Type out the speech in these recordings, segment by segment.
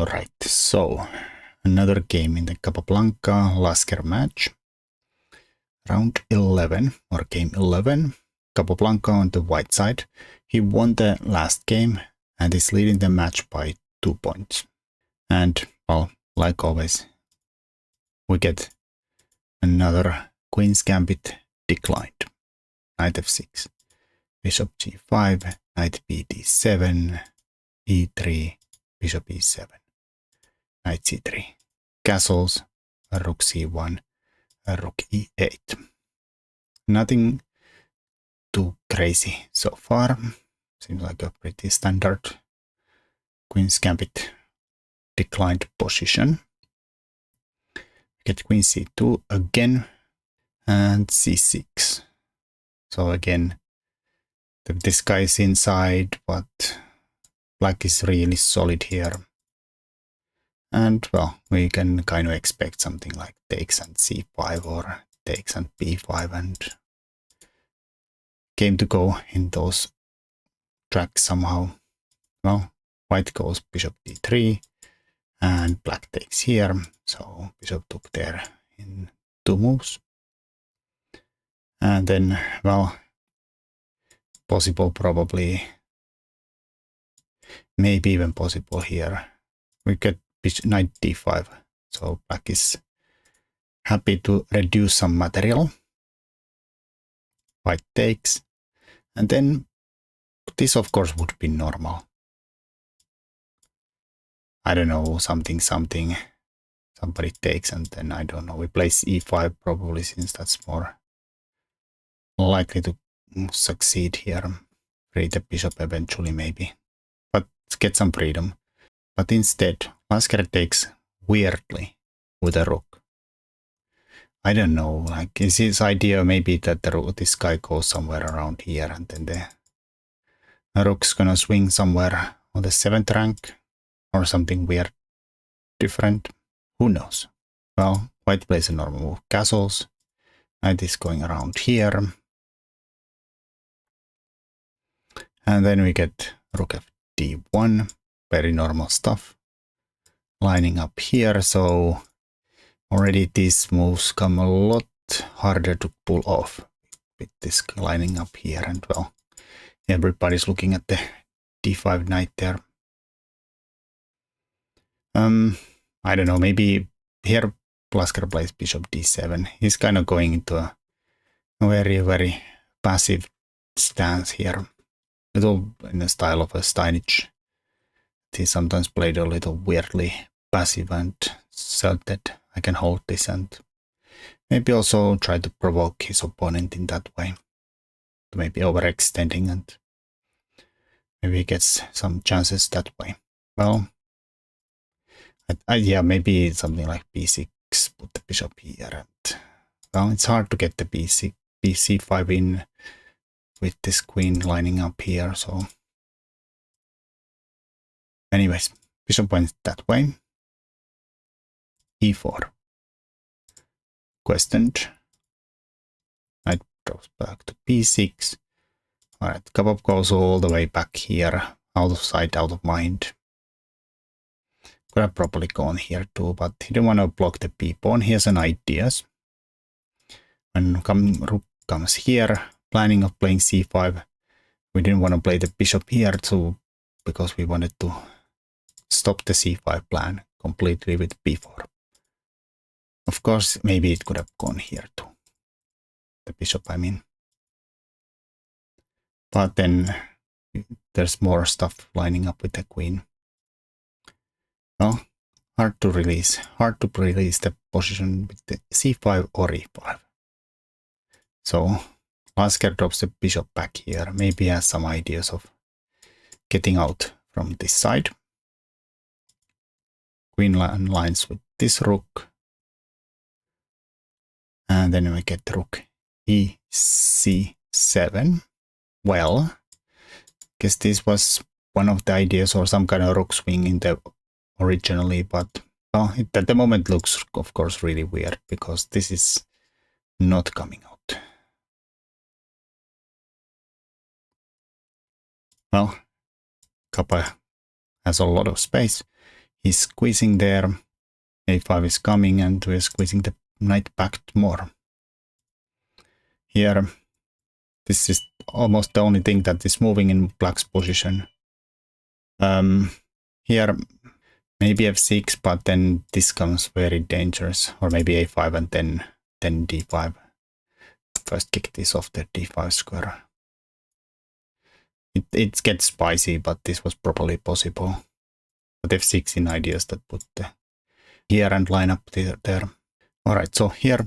Alright, so another game in the Capablanca Lasker match. Round 11 or game 11. Capablanca on the white side. He won the last game and is leading the match by 2 points. And, well, like always, we get another Queen's Gambit declined. Knight f6, bishop g5, knight b d7, e3, bishop e7, knight c3, castles, rook c1, rook e8. Nothing too crazy so far. Seems like a pretty standard Queen's Gambit declined position. Get queen c2 again and c6. So again, this guy is inside, but black is really solid here. And well, we can kind of expect something like takes and c5 or takes and b5 and game to go in those tracks somehow. Well, white goes bishop d3 and black takes here. So bishop took there in 2 moves. And then, well, possible probably, maybe even possible here. We get knight d5. So black is happy to reduce some material. White takes. And then this of course would be normal. I don't know, somebody takes and then I don't know. We place e5 probably since that's more likely to succeed here. Free the bishop eventually maybe. But get some freedom. But instead, Lasker takes weirdly with a rook. I don't know, like is his idea maybe that this guy goes somewhere around here and then the rook's gonna swing somewhere on the 7th rank or something weird, different. Who knows? Well, white plays a normal move. Castles. Knight is going around here. And then we get rook f d1. Very normal stuff. Lining up here, so already these moves come a lot harder to pull off with this lining up here. And well, everybody's looking at the d5 knight there. I don't know, maybe here Lasker plays bishop d7. He's kind of going into a very, very passive stance here. Little in the style of a Steinitz. He sometimes played a little weirdly passive and said that I can hold this and maybe also try to provoke his opponent in that way. Maybe overextending and maybe he gets some chances that way. Well, yeah, maybe something like b6, put the bishop here. And well, it's hard to get the bc5 in with this queen lining up here. So anyways, bishop went that way. e4. Questioned. Knight goes back to b6. Alright, Kabab goes all the way back here. Out of sight, out of mind. Could have probably gone here too, but he didn't want to block the b-pawn. He has an ideas. When rook comes here, planning of playing c5, we didn't want to play the bishop here too, because we wanted to stop the c5 plan completely with b4. Of course, maybe it could have gone here too. The bishop, I mean. But then there's more stuff lining up with the queen. Well, hard to release the position with the c5 or e5. So Lasker drops the bishop back here. Maybe he has some ideas of getting out from this side. Queen lines with this rook. And then we get rook e7. Well, guess this was one of the ideas or some kind of rook swing in the originally, but well, it at the moment looks of course really weird because this is not coming out. Well, Kappa has a lot of space. He's squeezing there. A5 is coming and we're squeezing the knight back more. Here, this is almost the only thing that is moving in black's position. Here, maybe f6, but then this comes very dangerous. Or maybe a5 and then d5. First kick this off the d5 square. It gets spicy, but this was probably possible. But f6 in ideas that put the here and line up there. Alright, so here,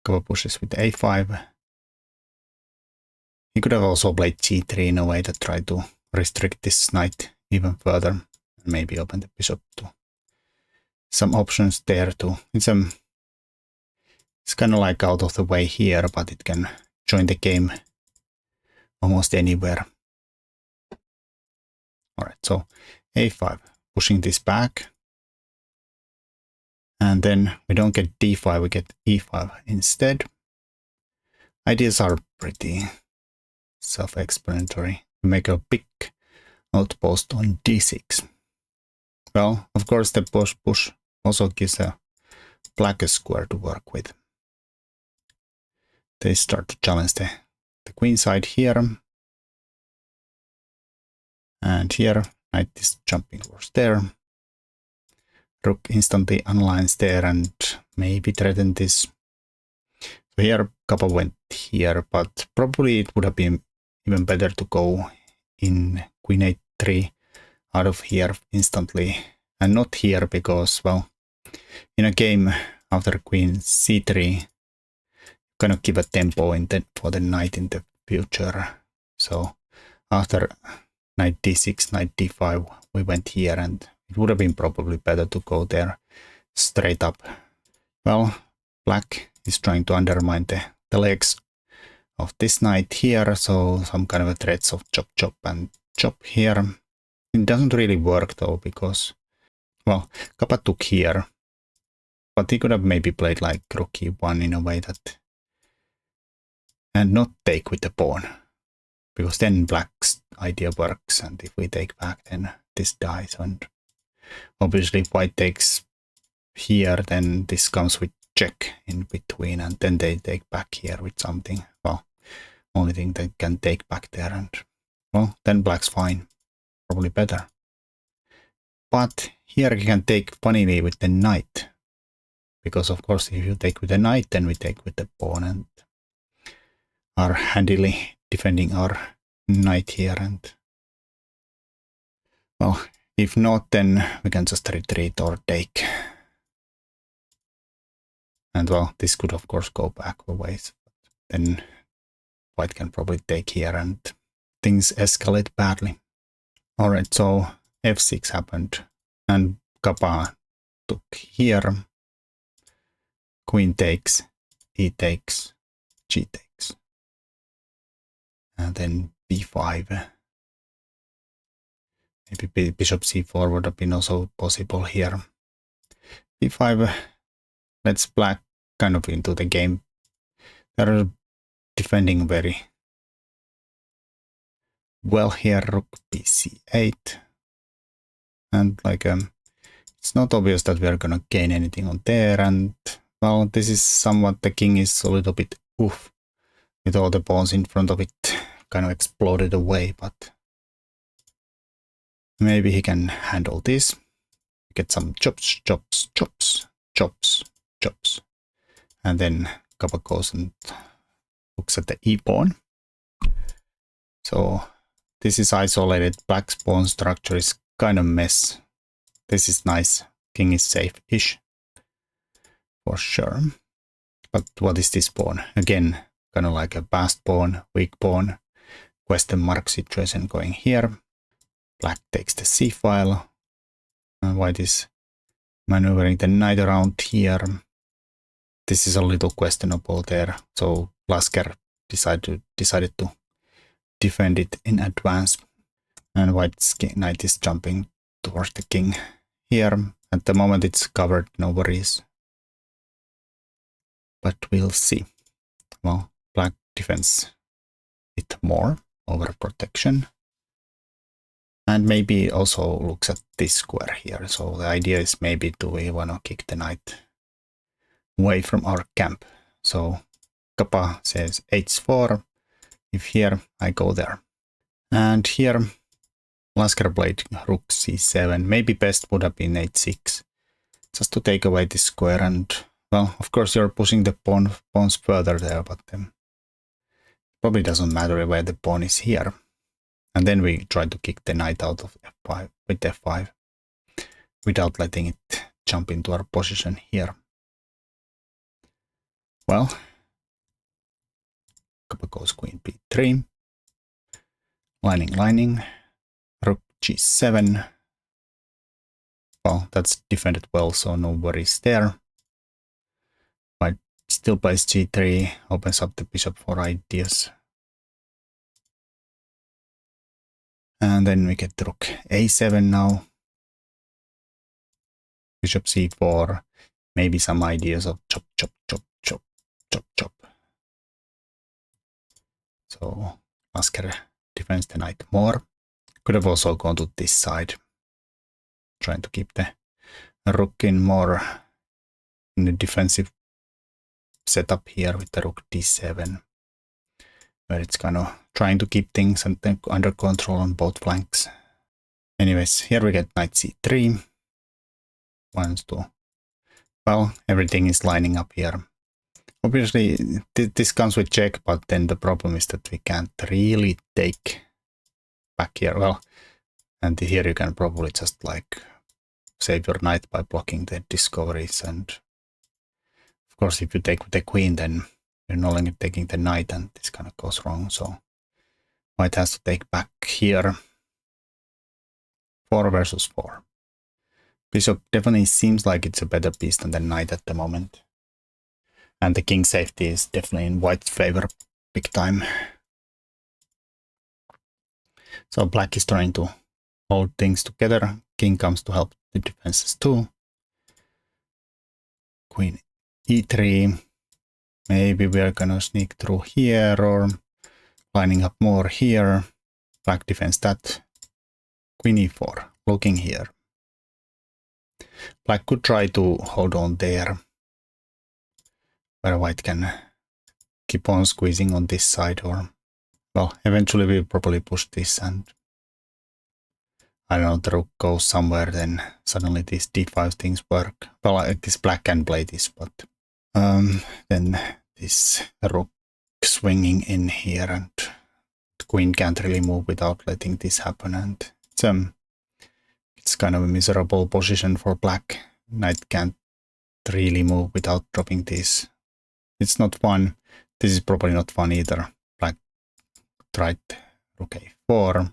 Kava pushes with a5. He could have also played g3 in a way that tried to restrict this knight even further. And maybe open the bishop to some options there too. It's kind of like out of the way here, but it can join the game almost anywhere. Alright, so a5, pushing this back. And then we don't get d5, we get e5 instead. Ideas are pretty self-explanatory. We make a big outpost on d6. Well, of course the push also gives a black square to work with. They start to challenge the queen side here. And here, knight is jumping towards there. Rook instantly unlines there and maybe threaten this. So here, Kappa went here, but probably it would have been even better to go in queen a3 out of here instantly. And not here because, well, in a game after queen c3, kind of give a tempo for the knight in the future. So after knight d6, knight d5, we went here and it would have been probably better to go there straight up. Well, black is trying to undermine the legs of this knight here, so some kind of a threats of chop chop and chop here. It doesn't really work though because, well, Kappa took here, but he could have maybe played like rook e1 in a way that, and not take with the pawn, because then black's idea works, and if we take back then this dies, and obviously if white takes here then this comes with check in between, and then they take back here with something. Well, only thing they can take back there, and well, then black's fine, probably better. But here you can take funnily with the knight, because of course if you take with the knight then we take with the pawn and are handily defending our knight here, and well, if not then we can just retreat or take. And well, this could of course go back a ways, but then white can probably take here and things escalate badly. Alright, so f6 happened and Kappa took here, queen takes, e takes, g takes, and then b5. Maybe bishop c4 would have been also possible here. b5 lets black kind of into the game. They're defending very well here. Rook bc8, and like it's not obvious that we are gonna gain anything on there, and well, this is somewhat, the king is a little bit oof with all the pawns in front of it kind of exploded away, but maybe he can handle this. Get some chops, chops, chops, chops, chops, and then Kappa goes and looks at the e pawn. So this is isolated. Black's pawn structure is kind of mess. This is nice. King is safe-ish for sure. But what is this pawn? Again, kind of like a passed pawn, weak pawn, question mark situation going here. Black takes the c file, and white is maneuvering the knight around here. This is a little questionable there, so Lasker decided to defend it in advance, and white's knight is jumping towards the king here. At the moment it's covered, no worries, but we'll see. Well, black defends it more over protection, And maybe also looks at this square here. So the idea is maybe do we want to kick the knight away from our camp. So Kappa says h4. If here, I go there. And here, Lasker played rook c7. Maybe best would have been h6. Just to take away this square. And, well, of course you're pushing the pawns further there, but probably doesn't matter where the pawn is here. And then we try to kick the knight out of f5 with f5 without letting it jump into our position here. Well, Kappa goes queen b3, lining, rook g7. Well, that's defended well, so no worries there. But still plays g3, opens up the bishop for ideas. And then we get rook a7 now. Bishop c4, maybe some ideas of chop, chop, chop, chop, chop, chop. So Lasker defends the knight more. Could have also gone to this side, trying to keep the rook in more in the defensive setup here with the rook d7, where it's kind of trying to keep things under control on both flanks. Anyways, here we get knight c3. Wants to, well, everything is lining up here. Obviously, this comes with check, but then the problem is that we can't really take back here. Well, and here you can probably just like save your knight by blocking the discoveries. And of course, if you take with the queen, then you're no longer taking the knight, and this kind of goes wrong. So white has to take back here. 4 versus 4. Bishop definitely seems like it's a better piece than the knight at the moment. And the king safety is definitely in white's favor big time. So black is trying to hold things together. King comes to help the defenses too. Queen e3. Maybe we're gonna sneak through here or lining up more here. Black defends that. Queen e4, looking here. Black could try to hold on there, where white can keep on squeezing on this side, or, well, eventually we'll probably push this and, I don't know, the rook goes somewhere, then suddenly these d5 things work. Well, like this black can play this, but then this rook swinging in here, and the queen can't really move without letting this happen, and it's kind of a miserable position for black. Knight can't really move without dropping this. It's not fun. This is probably not fun either. Black tried rook a4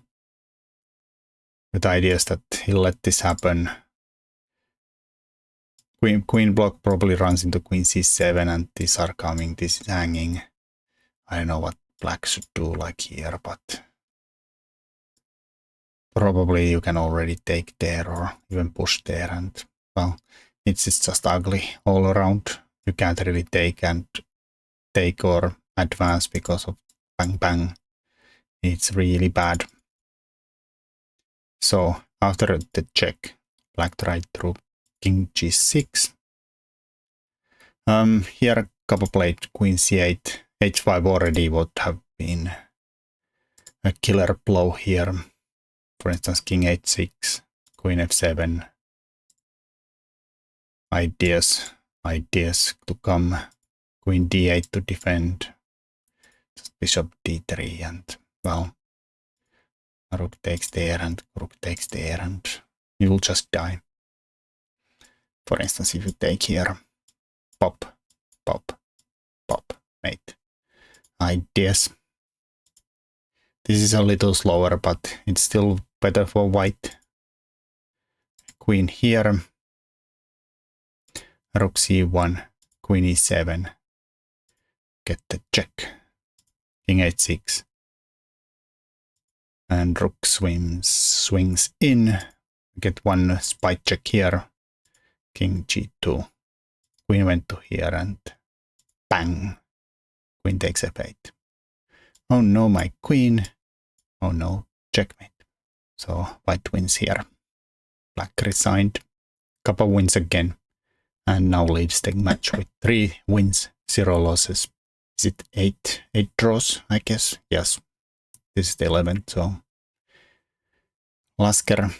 with ideas that he'll let this happen. Queen block probably runs into queen c7, and these are coming. This is hanging. I don't know what black should do like here, but probably you can already take there or even push there, and, well, it's just ugly all around. You can't really take or advance because of bang bang. It's really bad. So after the check, black tried through king g6. Here Kappa played queen c8. h5 already would have been a killer blow here. For instance, king h6, queen f7. Ideas to come. Queen d8 to defend. Just bishop d3, and, well, rook takes there and rook takes there, and you will just die. For instance, if you take here, pop, pop, pop, mate. Ideas. This is a little slower, but it's still better for white. Queen here. Rook c1, queen e7. Get the check. King h6. And rook swings in. Get one spy check here. King g2. Queen went to here and bang. Queen takes f8. Oh no, my queen. Oh no, checkmate. So white wins here. Black resigned. Capa wins again. And now leads the match with 3 wins, 0 losses. Is it 8 draws, I guess? Yes. This is the 11th, so Lasker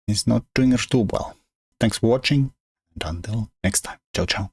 is not doing too well. Thanks for watching, and until next time. Ciao, ciao.